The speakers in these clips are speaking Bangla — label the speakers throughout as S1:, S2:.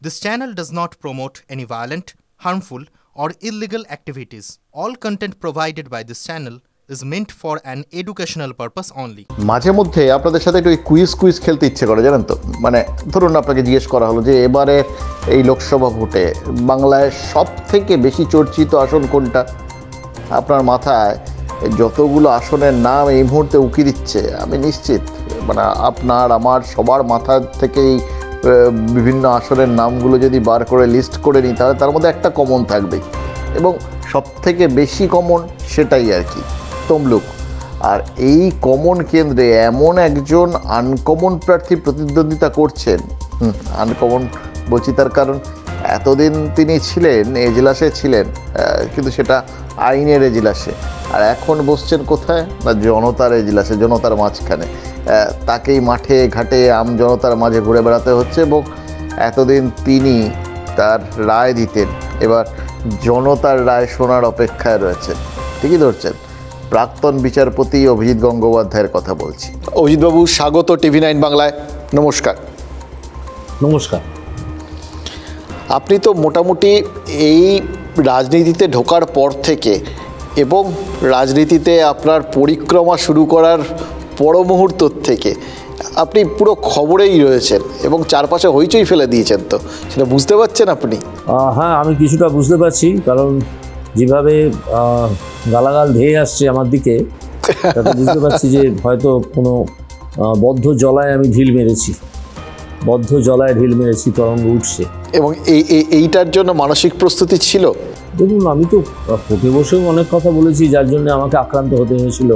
S1: This channel does not promote any violent, harmful, or illegal activities. All content provided by this channel is meant for an educational purpose only.
S2: মাঝে মধ্যে আপনাদের সাথে একটু কুইজ খেলতে ইচ্ছে করে, জানেন তো। মানে ধরুন আপনাকে জিজ্ঞেস করা হলো যে এবারে এই লোকসভা ভোটে বাংলায় সবথেকে বেশি চর্চিত আসন কোনটা। আপনার মাথায় যতগুলো আসনের নাম এই মুহূর্তে উকি দিচ্ছে, আমি নিশ্চিত মানে আপনার আমার সবার মাথা থেকেই বিভিন্ন আসনের নামগুলো যদি বার করে লিস্ট করে নিই, তাহলে তার মধ্যে একটা কমন থাকবে, এবং সবথেকে বেশি কমন সেটাই আর কি, তমলুক। আর এই কমন কেন্দ্রে এমন একজন আনকমন প্রার্থী প্রতিদ্বন্দ্বিতা করছেন। আনকমন বলছি তার কারণ এতদিন তিনি ছিলেন এজলাসে ছিলেন, কিন্তু সেটা আইনের এজলাসে, আর এখন বসছেন কোথায় না জনতার এজলাসে, জনতার মাঝখানে। তাকেই মাঠে ঘাটে আম জনতার মাঝে ঘুরে বেড়াতে হচ্ছে, এবং এতদিন তিনি তার রায় দিতেন, এবার জনতার রায় শোনার অপেক্ষায় রয়েছেন। ঠিকই ধরছেন, প্রাক্তন বিচারপতি অভিজিৎ গঙ্গোপাধ্যায়ের কথা বলছি। অভিজিৎবাবু, স্বাগত TV9 বাংলায়। নমস্কার।
S3: নমস্কার।
S2: আপনি তো মোটামুটি এই রাজনীতিতে ঢোকার পর থেকে এবং রাজনীতিতে আপনার পরিক্রমা শুরু করার পর মুহূর্ত থেকে আপনি পুরো খবরেই রয়েছেন এবং চারপাশে হইচই ফেলে দিয়েছেন, তো সেটা বুঝতে পারছেন আপনি?
S3: হ্যাঁ, আমি কিছুটা বুঝতে পারছি, কারণ যেভাবে গালাগাল ধেয়ে আসছে আমার দিকে, তাতে বুঝতে পারছি যে হয়তো কোনো বদ্ধ জলায় আমি ঢিল মেরেছি, তরঙ্গ উঠছে।
S2: এবং এইটার জন্য মানসিক প্রস্তুতি ছিল?
S3: দেখুন, আমি তো কোর্টে বসেও অনেক কথা বলেছি, যার জন্য আমাকে আক্রান্ত হতে হয়েছিল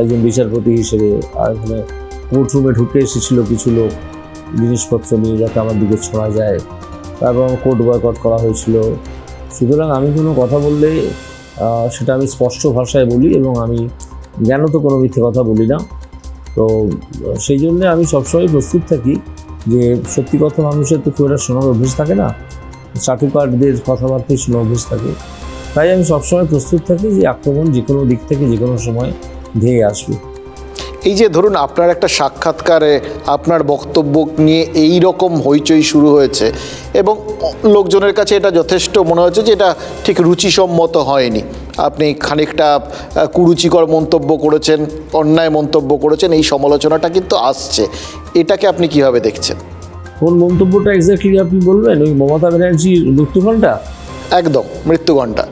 S3: একজন বিচারপতি হিসেবে। আর এখানে কোর্টরুমে ঢুকে এসেছিল কিছু লোক জিনিসপত্র নিয়ে, যাতে আমার দিকে ছোঁয়া যায়, তারপর কোর্ট বয়কট করা হয়েছিল। সুতরাং আমি কোনো কথা বললে সেটা আমি স্পষ্ট ভাষায় বলি, এবং আমি জ্ঞানত কোনো মিথ্যে কথা বলি না। তো সেই জন্যে আমি সবসময় প্রস্তুত থাকি যে সত্যি কথা মানুষের তো খুব একটা শোনার অভ্যেস থাকে না, চাটুকারদের কথাবার্তায় শোনার অভ্যেস থাকে। তাই আমি সবসময় প্রস্তুত থাকি যে আক্রমণ যে কোনো দিক থেকে যে কোনো সময় ধেয়ে আসবে।
S2: এই যে ধরুন আপনার একটা সাক্ষাৎকারে আপনার বক্তব্য নিয়ে এই রকম হইচই শুরু হয়েছে, এবং লোকজনের কাছে এটা যথেষ্ট মনে হচ্ছে যে এটা ঠিক রুচিসম্মত হয়নি। আপনি খানিকটা কুরুচিকর মন্তব্য করেছেন, অন্যায় মন্তব্য করেছেন, এই সমালোচনাটা কিন্তু আসছে। এটাকে আপনি কিভাবে দেখছেন?
S3: কোন মন্তব্যটা এক্স্যাক্টলি আপনি বলবেন? ওই মমতা ব্যানার্জির মৃত্যুঘণ্টা?
S2: একদম, মৃত্যুঘণ্টা।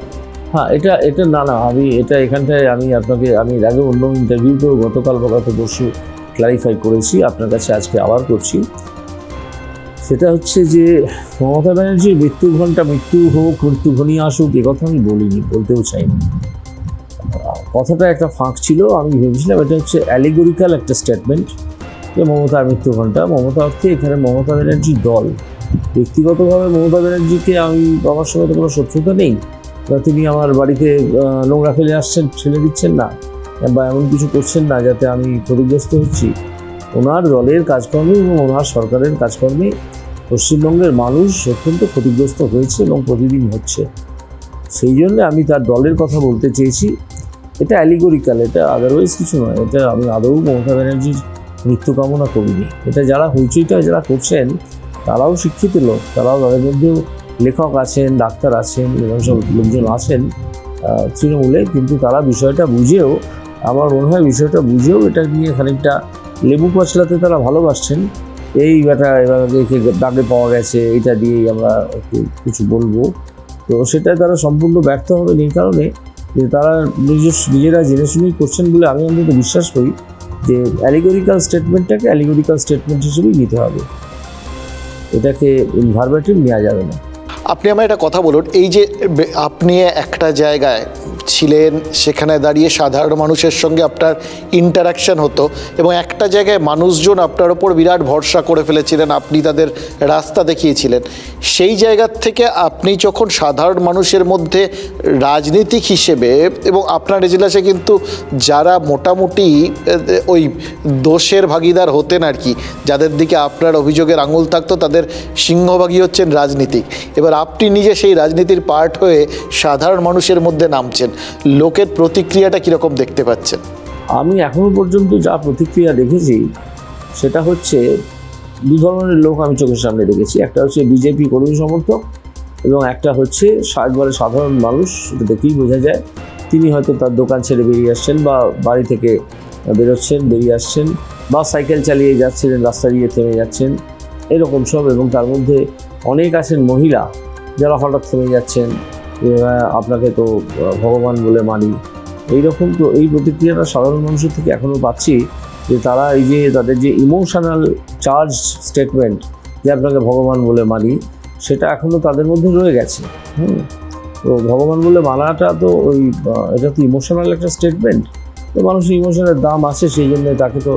S3: হ্যাঁ, এটা না, আমি এখানটায় আমি আগে অন্য ইন্টারভিউতেও গত পরশু ক্লারিফাই করেছি, আপনার কাছে আজকে আবার করছি। সেটা হচ্ছে যে মমতা ব্যানার্জির মৃত্যুঘণ্টা, মৃত্যু হোক, মৃত্যুঘনি আসুক, এ কথা আমি বলিনি, বলতেও চাইনি। কথাটা একটা ফাঁক ছিল। আমি ভেবেছিলাম এটা হচ্ছে অ্যালিগোরিক্যাল একটা স্টেটমেন্ট, যে মমতার মৃত্যুঘণ্টা। মমতা অর্থে এখানে মমতা ব্যানার্জির দল। ব্যক্তিগতভাবে মমতা ব্যানার্জিকে আমার সঙ্গে তো কোনো শত্রুতা নেই, তিনি আমার বাড়িতে নোংরা ফেলে দিচ্ছেন না, বা এমন কিছু করছেন না যাতে আমি ক্ষতিগ্রস্ত হচ্ছি। ওনার দলের কাজকর্মে এবং ওনার সরকারের কাজকর্মে পশ্চিমবঙ্গের মানুষ অত্যন্ত ক্ষতিগ্রস্ত হয়েছে এবং প্রতিদিন হচ্ছে। সেই জন্য আমি তার দলের কথা বলতে চেয়েছি। এটা অ্যালিগোরিক্যাল, এটা আদারওয়াইজ কিছু নয়। এটা আমি আদৌ মমতা ব্যানার্জির মৃত্যু কামনা করিনি। এটা যারা হইচইটা যারা করছেন তারাও শিক্ষিত লোক, তারাও তাদের মধ্যেও লেখক আছেন, ডাক্তার আছেন, এরকম সব লোকজন আছেন তৃণমূলে, কিন্তু তারা বিষয়টা বুঝেও, আমার মনে হয় বিষয়টা বুঝেও এটা নিয়ে খানিকটা লেবু কচলাতে তারা ভালোবাসছেন। এই ব্যাটা এবার দাগে পাওয়া গেছে, এটা দিয়েই আমরা একটু কিছু বলবো। তো সেটাই তারা সম্পূর্ণ ব্যর্থ হবেন, এই কারণে যে তারা নিজেরা জেনে শুনেই করছেন বলে আমি অন্তত বিশ্বাস করি যে অ্যালিগোরিক্যাল স্টেটমেন্টটাকে অ্যালিগোরিক্যাল স্টেটমেন্ট হিসেবেই নিতে হবে, এটাকে ভার্বাটিম নেওয়া যাবে না।
S2: আপনি আমার একটা কথা বলুন, এই যে আপনি একটা জায়গায় ছিলেন, সেখানে দাঁড়িয়ে সাধারণ মানুষের সঙ্গে আপনার ইন্টারাকশান হতো, এবং একটা জায়গায় মানুষজন আপনার ওপর বিরাট ভরসা করে ফেলেছিলেন, আপনি তাদের রাস্তা দেখিয়েছিলেন। সেই জায়গার থেকে আপনি যখন সাধারণ মানুষের মধ্যে রাজনীতিক হিসেবে, এবং আপনার এজলাসে কিন্তু যারা মোটামুটি ওই দোষের ভাগিদার হতেন আর কি, যাদের দিকে আপনার অভিযোগের আঙুল থাকতো, তাদের সিংহভাগই হচ্ছেন রাজনীতিক। এবার আপনি নিজে সেই রাজনীতির পার্ট হয়ে সাধারণ মানুষের মধ্যে নামছেন, লোকের প্রতিক্রিয়াটা কীরকম দেখতে পাচ্ছেন?
S3: আমি এখনো পর্যন্ত যা প্রতিক্রিয়া দেখেছি সেটা হচ্ছে দু ধরনের লোক আমি চোখের সামনে দেখেছি। একটা হচ্ছে বিজেপি কর্মী সমর্থক এবং একটা হচ্ছে একবারে সাধারণ মানুষ, সেটা দেখেই বোঝা যায়। তিনি হয়তো তার দোকান ছেড়ে বেরিয়ে আসছেন বা বাড়ি থেকে বেরোচ্ছেন, বেরিয়ে আসছেন, বা সাইকেল চালিয়ে যাচ্ছিলেন, রাস্তা দিয়ে থেমে যাচ্ছেন, এরকম সব। এবং তার মধ্যে অনেক আছেন মহিলা যারা হঠাৎ থেমে যাচ্ছেন, আপনাকে তো ভগবান বলে মানি, এইরকম। তো এই প্রতিক্রিয়াটা সাধারণ মানুষের থেকে এখনও পাচ্ছি, যে তারা এই যে তাদের যে ইমোশনাল চার্জ স্টেটমেন্ট যে আপনাকে ভগবান বলে মানি, সেটা এখনও তাদের মধ্যে রয়ে গেছে। তো ভগবান বলে মানাটা তো এটা তো ইমোশনাল একটা স্টেটমেন্ট। তো মানুষের ইমোশনের দাম আছে, সেই জন্য তাকে তো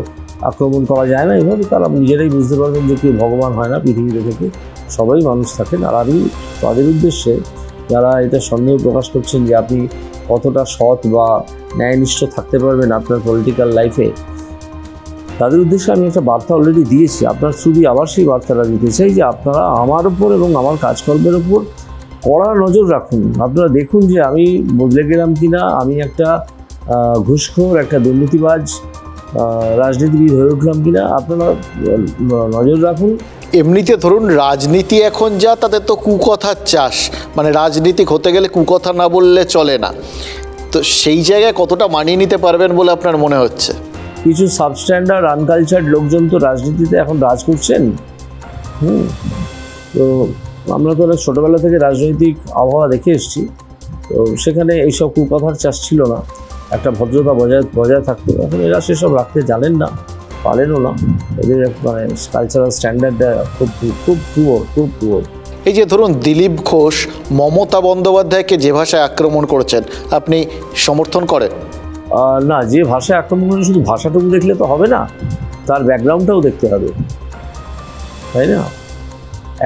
S3: আক্রমণ করা যায় না এভাবে। তারা নিজেরাই বুঝতে পারবেন যে কেউ ভগবান হয় না পৃথিবীতে থেকে, সবাই মানুষ থাকেন। আর আমি তাদের উদ্দেশ্যে, যারা এটা সন্দেহ প্রকাশ করছেন যে আপনি কতটা সৎ বা ন্যায়নিষ্ঠ থাকতে পারবেন আপনার পলিটিক্যাল লাইফে, তাদের উদ্দেশ্যে আমি একটা বার্তা অলরেডি দিয়েছি। আপনার শুধু আবার সেই বার্তাটা দিতে চাই যে আপনারা আমার উপর এবং আমার কাজকর্মের উপর কড়া নজর রাখুন। আপনারা দেখুন যে আমি বদলে গেলাম কি না, আমি একটা ঘুষখোর, একটা দুর্নীতিবাজ রাজনীতিবিদ হয়ে উঠলাম কিনা, আপনারা নজর রাখুন।
S2: এমনিতে ধরুন রাজনীতি এখন যা, তাদের তো কুকথার চাষ, মানে রাজনীতিক হতে গেলে কুকথা না বললে চলে না। তো সেই জায়গায় কতটা মানিয়ে নিতে পারবেন বলে আপনার মনে হচ্ছে?
S3: কিছু সাবস্ট্যান্ডার্ড আনকালচার্ড লোকজন তো রাজনীতিতে এখন রাজ করছেন। তো আমরা তো অনেক ছোটোবেলা থেকে রাজনৈতিক আবহাওয়া দেখে এসেছি। তো সেখানে এইসব কুকথার চাষ ছিল না, একটা ভদ্রতা বজায় থাকতো। এখন এরা সেসব রাখতে জানেন না, পারেনও না। এদের মানে কালচারাল স্ট্যান্ডার্ডটা খুব পুয়ার।
S2: এই যে ধরুন দিলীপ ঘোষ মমতা বন্দ্যোপাধ্যায়কে যে ভাষায় আক্রমণ করেছেন, আপনি সমর্থন করেন?
S3: না, যে ভাষায় আক্রমণ করে শুধু ভাষাটুকু দেখলে তো হবে না, তার ব্যাকগ্রাউন্ডটাও দেখতে হবে, তাই না?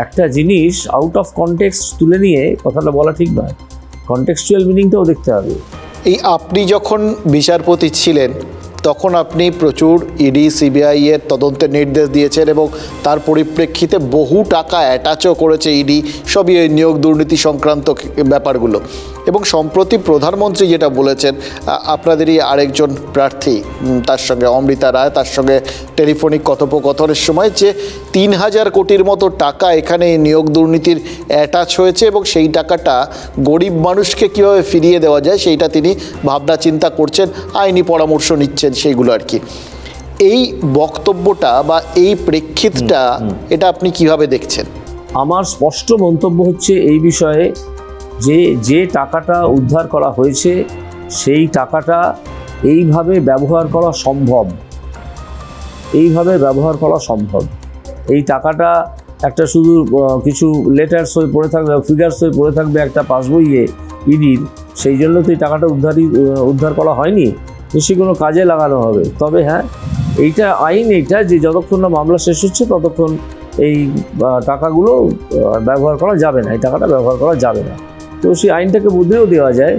S3: একটা জিনিস আউট অফ কনটেক্সট তুলে নিয়ে কথাটা বলা ঠিক নয়, কনটেক্সচুয়াল মিনিংটাও দেখতে হবে।
S2: এই আপনি যখন বিচারপতি ছিলেন তখন আপনি প্রচুর ইডি সিবিআই এর তদন্তের নির্দেশ দিয়েছেন এবং তার পরিপ্রেক্ষিতে বহু টাকা অ্যাটাচও করেছে ইডি, সবই এই নিয়োগ দুর্নীতি সংক্রান্ত ব্যাপারগুলো। এবং সম্প্রতি প্রধানমন্ত্রী যেটা বলেছেন, আপনাদেরই আরেকজন প্রার্থী, তার সঙ্গে অমৃতা রায়, তার সঙ্গে টেলিফোনিক কথোপকথনের সময়, যে ৩,০০০ কোটির মতো টাকা এখানে এই নিয়োগ দুর্নীতির অ্যাটাচ হয়েছে এবং সেই টাকাটা গরিব মানুষকে কীভাবে ফিরিয়ে দেওয়া যায় সেইটা তিনি ভাবনা চিন্তা করছেন, আইনি পরামর্শ নিচ্ছেন, সেইগুলো আর কি। এই বক্তব্যটা বা এই প্রেক্ষিতটা, এটা আপনি কিভাবে দেখছেন?
S3: আমার স্পষ্ট মন্তব্য হচ্ছে এই বিষয়ে যে টাকাটা উদ্ধার করা হয়েছে সেই টাকাটা এইভাবে ব্যবহার করা সম্ভব, এই টাকাটা একটা শুধু কিছু লেটার্স হয়ে পড়ে থাকবে, ফিগার্স হয়ে পড়ে থাকবে একটা পাসবইয়ে ইডির, সেই জন্য তো এই টাকাটা উদ্ধার করা হয়নি, বেশি কোনো কাজে লাগানো হবে। তবে হ্যাঁ, এইটা আইন, এইটা যে যতক্ষণ না মামলা শেষ হচ্ছে ততক্ষণ এই টাকাগুলো ব্যবহার করা যাবে না, এই টাকাটা ব্যবহার করা যাবে না। তো সেই আইনটাকে বদলেও দেওয়া যায়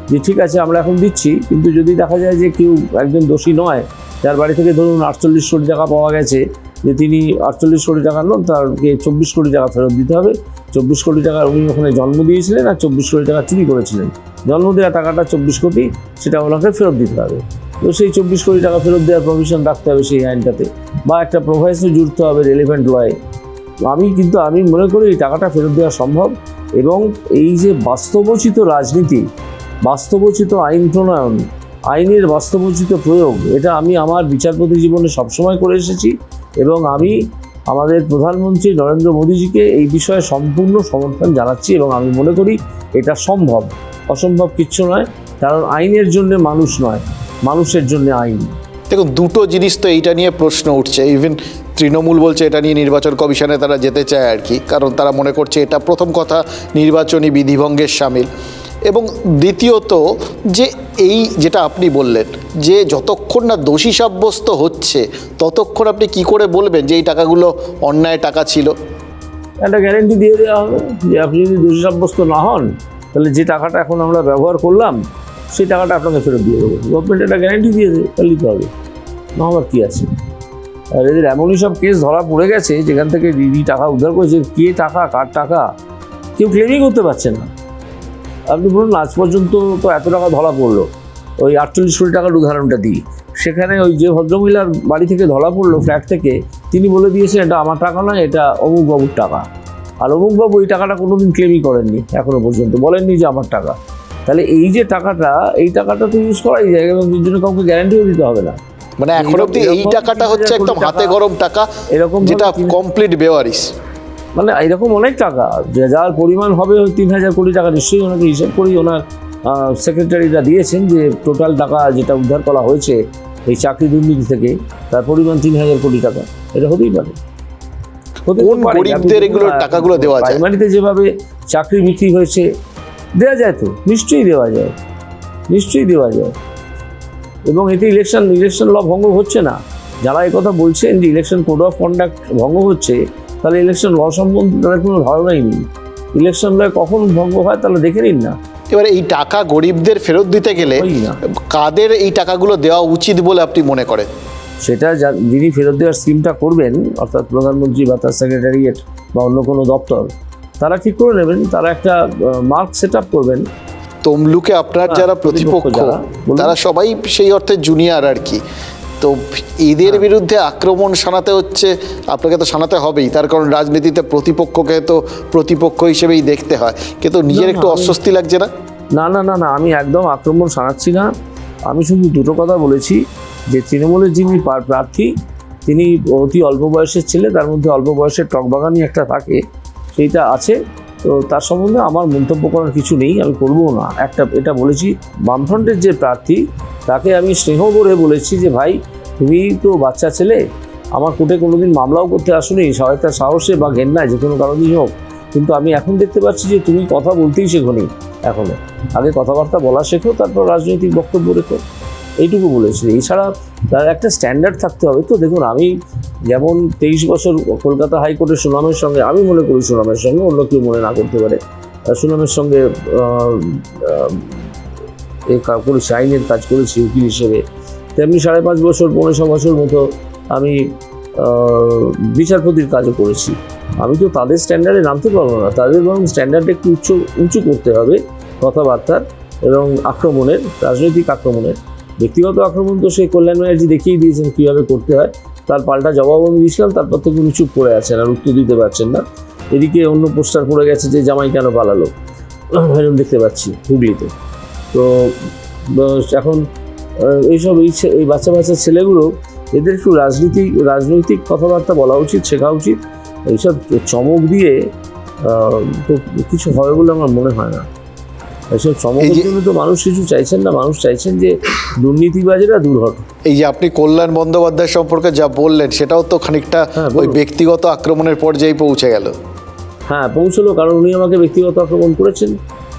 S3: যে ঠিক আছে আমরা এখন দিচ্ছি, কিন্তু যদি দেখা যায় যে কেউ একজন দোষী নয়, যার বাড়ি থেকে ধরুন 48 কোটি টাকা পাওয়া গেছে, যে তিনি 48 কোটি টাকা নন, তারকে 24 কোটি টাকা ফেরত দিতে হবে। 24 কোটি টাকা উনি ওখানে জন্ম দিয়েছিলেন আর 24 কোটি টাকা চুরি করেছিলেন, জন্ম দেওয়া টাকাটা 24 কোটি, সেটা ওনাকে ফেরত দিতে হবে। তো সেই 24 কোটি টাকা ফেরত দেওয়ার প্রভিশন রাখতে হবে সেই আইনটাতে, বা একটা প্রোভাইসও জুড়তে হবে রেলিভেন্ট লয়ে। আমি মনে করি এই টাকাটা ফেরত দেওয়া সম্ভব। এবং এই যে বাস্তবোচিত রাজনীতি, বাস্তবোচিত আইন প্রণয়ন, আইনের বাস্তবোচিত প্রয়োগ, এটা আমি আমার বিচারপতি জীবনে সবসময় করে এসেছি এবং আমি আমাদের প্রধানমন্ত্রী নরেন্দ্র মোদীজিকে এই বিষয়ে সম্পূর্ণ সমর্থন জানাচ্ছি এবং আমি মনে করি এটা সম্ভব, অসম্ভব কিচ্ছু নয়। কারণ আইনের জন্য মানুষ নয়, মানুষের জন্য আইন।
S2: দেখুন, দুটো জিনিস তো এইটা নিয়ে প্রশ্ন উঠছে। ইভেন তৃণমূল বলছে এটা নিয়ে নির্বাচন কমিশনে তারা যেতে চায় আর কি, কারণ তারা মনে করছে এটা প্রথম কথা নির্বাচনী বিধিভঙ্গের শামিল। এবং দ্বিতীয়ত যে এই যেটা আপনি বললেন যে যতক্ষণ না দোষী সাব্যস্ত হচ্ছে ততক্ষণ আপনি কি করে বলবেন যে এই টাকাগুলো অন্যায় টাকা ছিল?
S3: একটা গ্যারেন্টি দিয়ে দেওয়া হবে যে আপনি যদি দোষী সাব্যস্ত না হন, তাহলে যে টাকাটা এখন আমরা ব্যবহার করলাম সেই টাকাটা আপনাকে ফেরত দিয়ে দেবো। গভর্নমেন্ট একটা গ্যারেন্টি দিয়ে দেবে, তাহলে দিতে হবে, না আমার কী আছে। আর এদের এমনই সব কেস ধরা পড়ে গেছে যেখান থেকে দিদি টাকা উদ্ধার করেছে, কে টাকা, কার টাকা, কেউ ক্লেমই করতে পারছে না। আপনি বলুন, আজ পর্যন্ত তো এত টাকা ধরা পড়লো, ওই 48 কোটি টাকার উদাহরণটা দিই, সেখানে ওই যে ভদ্রমহিলার বাড়ি থেকে ধরা পড়লো, ফ্ল্যাট থেকে তিনি বলে দিয়েছেন এটা আমার টাকা নয়, এটা অমুকবাবুর টাকা। আর অমুকবাবু এই টাকাটা কোনোদিন ক্লেমই করেননি এখনো পর্যন্ত, বলেননি যে আমার টাকা। তাহলে এই যে টাকাটা, এই টাকাটা তো ইউজ করাই যায় এবং এর জন্য কাউকে গ্যারান্টিও দিতে হবে না।
S2: মানে এখন অবধি এই টাকাটা হচ্ছে একদম হাতে গরম টাকা,
S3: এরকম
S2: যেটা কমপ্লিট বেওয়ারিশ।
S3: মানে এরকম অনেক টাকা, যার পরিমাণ হবে 3,000 কোটি টাকা, নিশ্চয়ই ওনাকে হিসাব করেই ওনার সেক্রেটারিরা দিয়েছেন যে টোটাল টাকা যেটা উদ্ধার করা হয়েছে এই চাকরি দুর্নীতি থেকে, তার পরিমাণ 3,000 কোটি টাকা। এটা হতেই পারে।
S2: কোন গরিবদের এগুলো টাকাগুলো দেওয়া যায়?
S3: প্রাইমারিতে যেভাবে চাকরি বিক্রি হয়েছে দেওয়া যায় তো, নিশ্চয়ই দেওয়া যায়, নিশ্চয়ই দেওয়া যায়। এবং এতে ইলেকশন ল ভঙ্গ হচ্ছে না। যারা এই কথা বলছেন যে ইলেকশন কোড অফ কন্ডাক্ট ভঙ্গ হচ্ছে, তাহলে ইলেকশন ল সম্বন্ধে তাদের কোনো ধারণাই নেই। ইলেকশন ল কখন ভঙ্গ হয় তাহলে দেখে নিন না।
S2: এবারে এই টাকা গরিবদের ফেরত দিতে গেলে কাদের এই টাকাগুলো দেওয়া উচিত বলে আপনি মনে করেন?
S3: সেটা যিনি ফেরত দেওয়ার স্কিমটা করবেন, অর্থাৎ প্রধানমন্ত্রী বা তার সেক্রেটারিয়েট বা অন্য কোনো দপ্তর, তারা ঠিক করে নেবেন, তারা একটা মার্ক সেট আপ করবেন।
S2: তমলুকে আপনার যারা প্রতিপক্ষ তারা সবাই সেই অর্থে জুনিয়র আর কি, তো এদের বিরুদ্ধে আক্রমণ শানাতে হচ্ছে, আপনাকে তো শানাতে হবেই, তার কারণ রাজনীতিতে প্রতিপক্ষকে তো প্রতিপক্ষ হিসেবেই দেখতে হয়, কিন্তু নিজের একটু অস্বস্তি লাগছে না?
S3: না না না না, আমি একদম আক্রমণ শানাচ্ছি না। আমি শুধু দুটো কথা বলেছি যে তৃণমূলের যিনি প্রার্থী তিনি অতি অল্প বয়সের ছেলে, তার মধ্যে অল্প বয়সের টকবাগানি একটা থাকে, সেইটা আছে। তো তার সম্বন্ধে আমার মন্তব্য করার কিছু নেই, আমি করবও না। এটা বলেছি। বামফ্রন্টের যে প্রার্থী তাকে আমি স্নেহ করে বলেছি যে ভাই তুমি তো বাচ্চা ছেলে, আমার কোর্টে কোনোদিন মামলাও করতে আসুনি সহায়তার সাহসে বা ঘেন্নায়, যে কোনো কারণেই হোক, কিন্তু আমি এখন দেখতে পাচ্ছি যে তুমি কথা বলতেই শেখোনি এখনও। আগে কথাবার্তা বলা শেখো, তারপর রাজনৈতিক বক্তব্য রেখো, এইটুকু বলেছি। এছাড়া তার একটা স্ট্যান্ডার্ড থাকতে হবে। তো দেখুন, আমি যেমন 23 বছর কলকাতা হাইকোর্টের সুনামের সঙ্গে, আমি মনে করি সুনামের সঙ্গে, অন্য কেউ মনে না করতে পারে, সুনামের সঙ্গে করেছি, আইনের কাজ করেছি উকিল হিসেবে, তেমনি 5.5 বছর 6.5 বছর মতো আমি বিচারপতির কাজও করেছি। আমি তো তাদের স্ট্যান্ডার্ডে নামতে পারবো না, তাদের বরং স্ট্যান্ডার্ডটা একটু উঁচু করতে হবে কথাবার্তার এবং আক্রমণের, রাজনৈতিক আক্রমণের। ব্যক্তিগত আক্রমণ তো সেই কল্যাণ ব্যানার্জি দেখিয়ে দিয়েছেন কীভাবে করতে হয়, তার পাল্টা জবাব আমি দিয়েছিলাম, তারপর থেকে উনি চুপ করে আছেন আর উত্তর দিতে পারছেন না। এদিকে অন্য পোস্টার পড়ে গেছে যে জামাই কেন পালালো, এরকম দেখতে পাচ্ছি হুগলিতে। তো এখন এইসব এই বাচ্চা ছেলেগুলো, এদের একটু রাজনৈতিক কথাবার্তা বলা উচিত, শেখা উচিত। এইসব চমক দিয়ে তো কিছু হবে বলে আমার মনে হয় না। এইসব চমকের জন্য তো মানুষ কিছু চাইছেন না, মানুষ চাইছেন যে দুর্নীতিবাজেরা দূর হট।
S2: এই যে আপনি কল্যাণ বন্দ্যোপাধ্যায় সম্পর্কে যা বললেন, সেটাও তো খানিকটা ওই ব্যক্তিগত আক্রমণের পর্যায়ে পৌঁছে গেল।
S3: হ্যাঁ, পৌঁছলো, কারণ উনি আমাকে ব্যক্তিগত আক্রমণ করেছেন,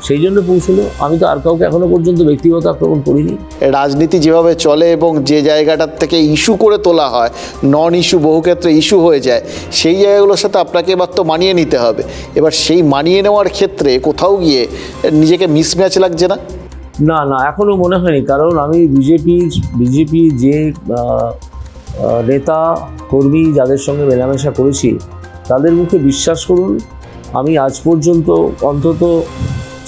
S3: সেই জন্য পৌঁছলো। আমি তো আর কাউকে এখনো পর্যন্ত ব্যক্তিগত আক্রমণ করিনি।
S2: রাজনীতি যেভাবে চলে এবং যে জায়গাটার থেকে ইস্যু করে তোলা হয়, নন ইস্যু বহু ক্ষেত্রে ইস্যু হয়ে যায়, সেই জায়গাগুলোর সাথে আপনাকে এবার তো মানিয়ে নিতে হবে। এবার সেই মানিয়ে নেওয়ার ক্ষেত্রে কোথাও গিয়ে নিজেকে মিসম্যাচ লাগছে না?
S3: না না, এখনও মনে হয়নি। কারণ আমি বিজেপি যে নেতা কর্মী যাদের সঙ্গে মেলামেশা করেছি, তাদের মুখে বিশ্বাস করুন, আমি আজ পর্যন্ত অন্তত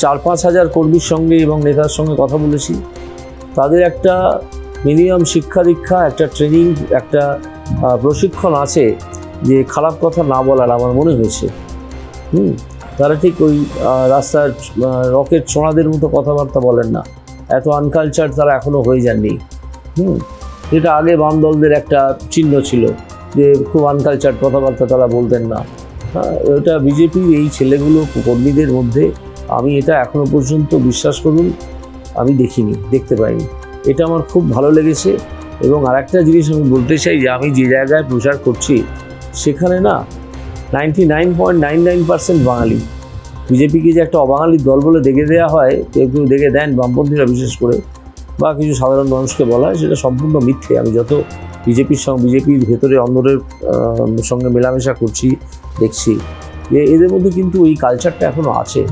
S3: 4-5 হাজার কর্মীর সঙ্গে এবং নেতার সঙ্গে কথা বলেছি। তাদের একটা মিনিমাম শিক্ষা দীক্ষা, একটা ট্রেনিং, একটা প্রশিক্ষণ আছে যে খারাপ কথা না বলার, আমার মনে হয়েছে। তারা ঠিক ওই রাস্তার রকেট ছোঁড়াদের মতো কথাবার্তা বলেন না, এত আনকালচার তারা এখনও হয়ে যাননি। যেটা আগে বাম দলদের একটা চিহ্ন ছিল যে খুব আনকালচার কথাবার্তা তারা বলতেন না। এটা বিজেপির এই ছেলেগুলো কর্মীদের মধ্যে আমি এটা এখনও পর্যন্ত বিশ্বাস করুন আমি দেখতে পাইনি। এটা আমার খুব ভালো লেগেছে। এবং আরেকটা জিনিস আমি বলতে চাই যে আমি যে জায়গায় প্রচার করছি সেখানে না 99.99% বাঙালি। বিজেপিকে যে একটা অবাঙালির দল বলে দেখে দেওয়া হয়, কেউ দেখে দেন বামপন্থীরা বিশেষ করে, বা কিছু সাধারণ মানুষকে বলা হয়, সেটা সম্পূর্ণ মিথ্যে। আমি যত বিজেপির ভেতরে অন্দরের সঙ্গে মেলামেশা করছি, দেখছি যে এদের মধ্যে কিন্তু এই কালচারটা এখনও আছে,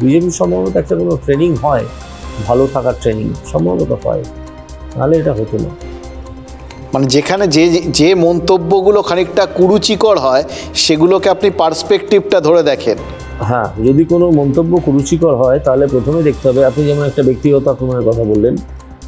S3: বিজেপির সম্ভবত একটা কোনো ট্রেনিং হয়, ভালো থাকার ট্রেনিং সম্ভবত হয়, নাহলে এটা হতো না।
S2: মানে যেখানে যে মন্তব্যগুলো খানিকটা কুরুচিকর হয়, সেগুলোকে আপনি পার্সপেক্টিভটা ধরে দেখেন।
S3: হ্যাঁ, যদি কোনো মন্তব্য কুরুচিকর হয় তাহলে প্রথমে দেখতে হবে, আপনি যেমন একটা ব্যক্তিগত আক্রমণের কথা বললেন,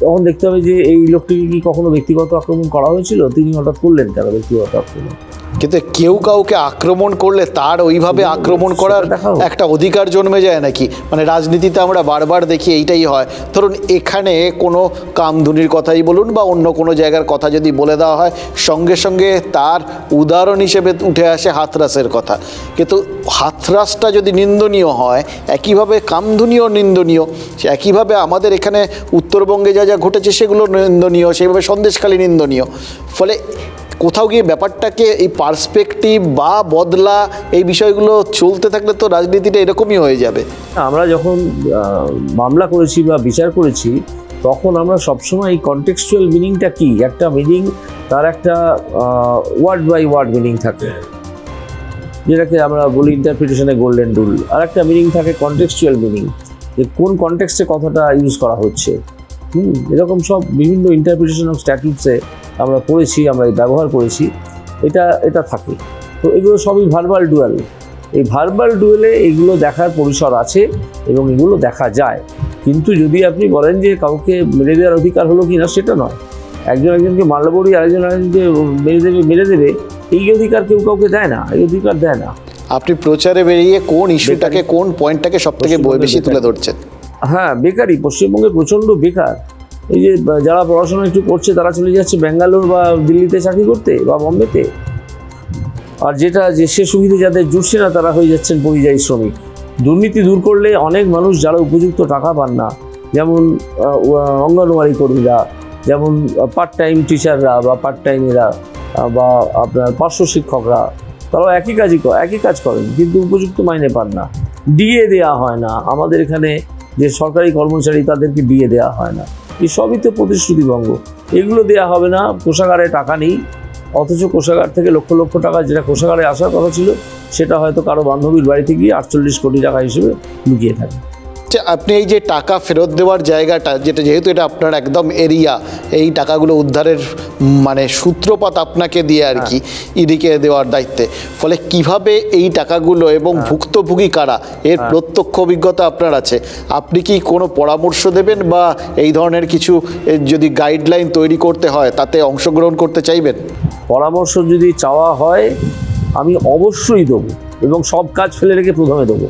S3: তখন দেখতে হবে যে এই লোকটিকে কি কখনো ব্যক্তিগত আক্রমণ করা হয়েছিল, তিনি হঠাৎ করলেন কেন ব্যক্তিগত আক্রমণ।
S2: কিন্তু কেউ কাউকে আক্রমণ করলে তার ওইভাবে আক্রমণ করার একটা অধিকার জন্মে যায় নাকি? মানে রাজনীতিতে আমরা বারবার দেখি এইটাই হয়। ধরুন এখানে কোনো কামধুনির কথাই বলুন বা অন্য কোনো জায়গার কথা যদি বলে দেওয়া হয়, সঙ্গে সঙ্গে তার উদাহরণ হিসেবে উঠে আসে হাথরাসের কথা। কিন্তু হাথরাসটা যদি নিন্দনীয় হয়, একইভাবে কামধুনিও নিন্দনীয়। একইভাবে আমাদের এখানে উত্তরবঙ্গে যা যা ঘটেছে সেগুলো নিন্দনীয়, সেইভাবে সন্দেশখালী নিন্দনীয়। ফলে কোথাও গিয়ে ব্যাপারটাকে এই পার্সপেক্টিভ বা বদলা এই বিষয়গুলো চলতে থাকলে তো রাজনীতিটা এরকমই হয়ে যাবে।
S3: আমরা যখন মামলা করেছি বা বিচার করেছি, তখন আমরা সবসময় এই কনটেক্সচুয়াল মিনিংটা কি, একটা মিনিং তার একটা ওয়ার্ড বাই ওয়ার্ড মিনিং থাকে, যেটাকে আমরা বলি ইন্টারপ্রিটেশনে গোল্ডেন রুল। আর একটা মিনিং থাকে কনটেক্সচুয়াল মিনিং, যে কোন কনটেক্সটে কথাটা ইউজ করা হচ্ছে। এরকম সব বিভিন্ন ইন্টারপ্রিটেশন অফ স্ট্যাটিউটসে আমরা পড়েছি, আমরা ব্যবহার করেছি, এটা থাকে। তো এগুলো সবই ভার্বাল ডুয়েল। এই ভার্বাল ডুয়েলে এগুলো দেখার পরিসর আছে এবং এগুলো দেখা যায়। কিন্তু যদি আপনি বলেন যে কাউকে মেরে দেওয়ার অধিকার হলো কি না, সেটা নয়। একজন একজনকে মারলে পরেই আরেকজনকে মেরে দেবে এই অধিকার কেউ কাউকে দেয় না, এই অধিকার দেয় না।
S2: আপনি প্রচারে বেরিয়ে কোন ইস্যুটাকে, কোন পয়েন্টটাকে সব থেকে বেশি তুলে ধরছেন?
S3: হ্যাঁ, বেকারি। পশ্চিমবঙ্গে প্রচণ্ড বেকার। এই যে যারা পড়াশোনা একটু করছে তারা চলে যাচ্ছে ব্যাঙ্গালোর বা দিল্লিতে চাকরি করতে বা বম্বেতে, আর যে সে সুবিধে যাদের জুটছে না তারা হয়ে যাচ্ছেন পরিযায়ী শ্রমিক। দুর্নীতি দূর করলে অনেক মানুষ যারা উপযুক্ত টাকা পান না, যেমন অঙ্গনওয়াড়ি কর্মীরা, যেমন পার্ট টাইম টিচাররা বা পার্ট টাইমেরা বা আপনার পার্শ্ব শিক্ষকরা, তারাও একই কাজ করেন কিন্তু উপযুক্ত মাইনে পান না। ডিএ দেওয়া হয় না আমাদের এখানে, যে সরকারি কর্মচারী তাদেরকে ডিএ দেওয়া হয় না। এই সবই তো প্রতিশ্রুতিভঙ্গ। এগুলো দেওয়া হবে না, কোষাগারে টাকা নেই, অথচ কোষাগার থেকে লক্ষ লক্ষ টাকা যেটা কোষাগারে আসার কথা ছিল সেটা হয়তো কারো বান্ধবীর বাড়িতে গিয়ে 48 কোটি টাকা হিসেবে লুকিয়ে থাকে।
S2: আপনি এই যে টাকা ফেরত দেওয়ার জায়গাটা, যেহেতু এটা আপনার একদম এরিয়া, এই টাকাগুলো উদ্ধারের মানে সূত্রপাত আপনাকে দিয়ে আর কি ইডিকে দেওয়ার দায়িত্বে। ফলে কিভাবে এই টাকাগুলো এবং ভুক্তভোগী কারা, এর প্রত্যক্ষ অভিজ্ঞতা আপনার আছে। আপনি কি কোনো পরামর্শ দেবেন বা এই ধরনের কিছু যদি গাইডলাইন তৈরি করতে হয় তাতে অংশগ্রহণ করতে চাইবেন?
S3: পরামর্শ যদি চাওয়া হয় আমি অবশ্যই দেবো, এবং সব কাজ ফেলে রেখে প্রথমে দেবো।